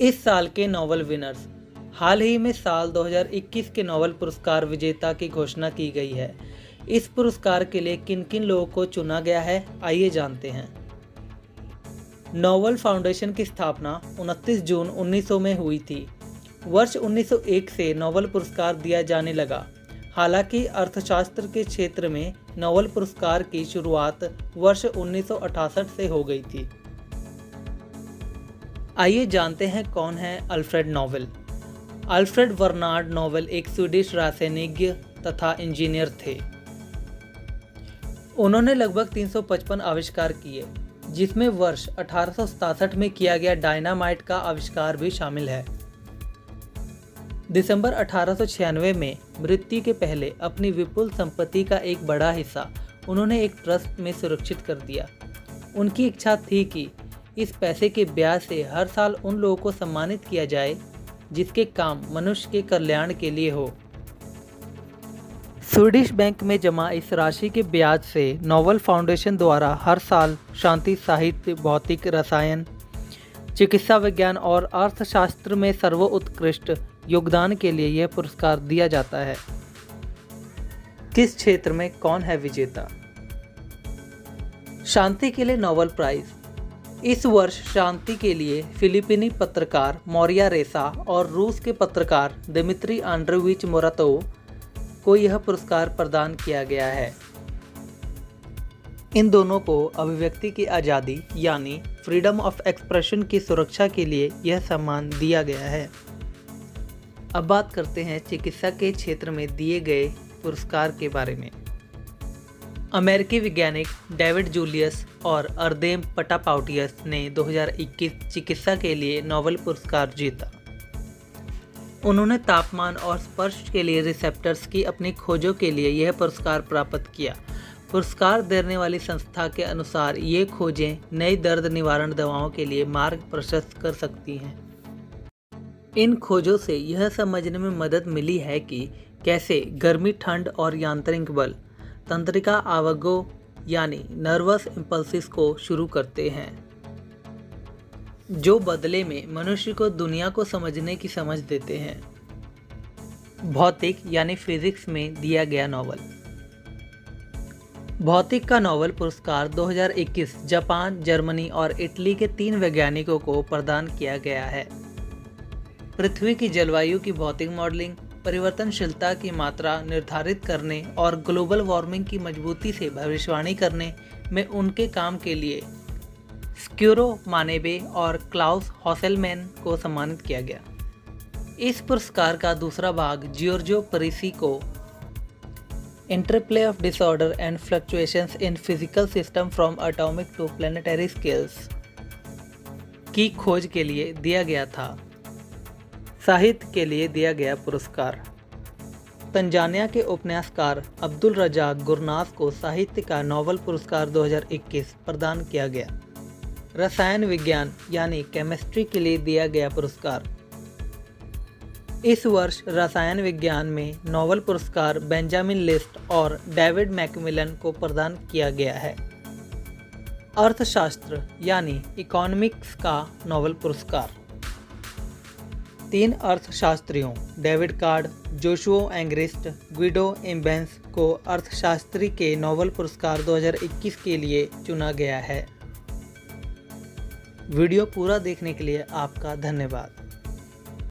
इस साल के नोबेल विनर्स। हाल ही में साल 2021 के नोबेल पुरस्कार विजेता की घोषणा की गई है। इस पुरस्कार के लिए किन किन लोगों को चुना गया है, आइए जानते हैं। नोबेल फाउंडेशन की स्थापना 29 जून 1900 में हुई थी। वर्ष 1901 से नोबेल पुरस्कार दिया जाने लगा। हालांकि अर्थशास्त्र के क्षेत्र में नोबेल पुरस्कार की शुरुआत वर्ष 1968 से हो गई थी। आइए जानते हैं कौन है Alfred Nobel. Alfred Bernard Nobel एक स्वीडिश रासायनिज्ञ तथा इंजीनियर थे। उन्होंने लगभग 355 आविष्कार किए, जिसमें वर्ष 1867 में किया गया डायनामाइट का आविष्कार भी शामिल है। दिसंबर 1896 में मृत्यु के पहले अपनी विपुल संपत्ति का एक बड़ा हिस्सा उन्होंने एक ट्रस्ट में सुरक्षित कर दिया। उनकी इच्छा थी कि इस पैसे के ब्याज से हर साल उन लोगों को सम्मानित किया जाए जिसके काम मनुष्य के कल्याण के लिए हो। स्वीडिश बैंक में जमा इस राशि के ब्याज से नोबेल फाउंडेशन द्वारा हर साल शांति, साहित्य, भौतिक, रसायन, चिकित्सा विज्ञान और अर्थशास्त्र में सर्वोत्कृष्ट योगदान के लिए यह पुरस्कार दिया जाता है। किस क्षेत्र में कौन है विजेता? शांति के लिए नोबेल प्राइज। इस वर्ष शांति के लिए फिलिपीनी पत्रकार मोरिया रेसा और रूस के पत्रकार दिमित्री आंड्रेविच मोरातोव को यह पुरस्कार प्रदान किया गया है। इन दोनों को अभिव्यक्ति की आज़ादी यानी फ्रीडम ऑफ एक्सप्रेशन की सुरक्षा के लिए यह सम्मान दिया गया है। अब बात करते हैं चिकित्सा के क्षेत्र में दिए गए पुरस्कार के बारे में। अमेरिकी वैज्ञानिक डेविड जूलियस और अर्देम पटापाउटियस ने 2021 चिकित्सा के लिए नोबेल पुरस्कार जीता। उन्होंने तापमान और स्पर्श के लिए रिसेप्टर्स की अपनी खोजों के लिए यह पुरस्कार प्राप्त किया। पुरस्कार देने वाली संस्था के अनुसार ये खोजें नई दर्द निवारण दवाओं के लिए मार्ग प्रशस्त कर सकती हैं। इन खोजों से यह समझने में मदद मिली है कि कैसे गर्मी, ठंड और यांत्रिक बल तंत्रिका आवेगों यानी नर्वस इम्पल्सिस को शुरू करते हैं, जो बदले में मनुष्य को दुनिया को समझने की समझ देते हैं। भौतिक यानी फिजिक्स में दिया गया नोबेल। भौतिक का नोबेल पुरस्कार 2021 जापान, जर्मनी और इटली के 3 वैज्ञानिकों को प्रदान किया गया है। पृथ्वी की जलवायु की भौतिक मॉडलिंग, परिवर्तनशीलता की मात्रा निर्धारित करने और ग्लोबल वार्मिंग की मजबूती से भविष्यवाणी करने में उनके काम के लिए स्क्यूरो मानेबे और क्लाउस हॉसेलमैन को सम्मानित किया गया। इस पुरस्कार का दूसरा भाग जियोर्जो परीसी को interplay of disorder and fluctuations in physical system from atomic to planetary scales की खोज के लिए दिया गया था। साहित्य के लिए दिया गया पुरस्कार। तंजानिया के उपन्यासकार अब्दुल रज़ाक गुरनास को साहित्य का नोबेल पुरस्कार 2021 प्रदान किया गया। रसायन विज्ञान यानी केमिस्ट्री के लिए दिया गया पुरस्कार। इस वर्ष रसायन विज्ञान में नोबेल पुरस्कार बेंजामिन लिस्ट और डेविड मैकमिलन को प्रदान किया गया है। अर्थशास्त्र यानी इकोनॉमिक्स का नोबेल पुरस्कार 3 अर्थशास्त्रियों David Card, Joshua Angrist, Guido Imbens को अर्थशास्त्री के नोबेल पुरस्कार 2021 के लिए चुना गया है। वीडियो पूरा देखने के लिए आपका धन्यवाद।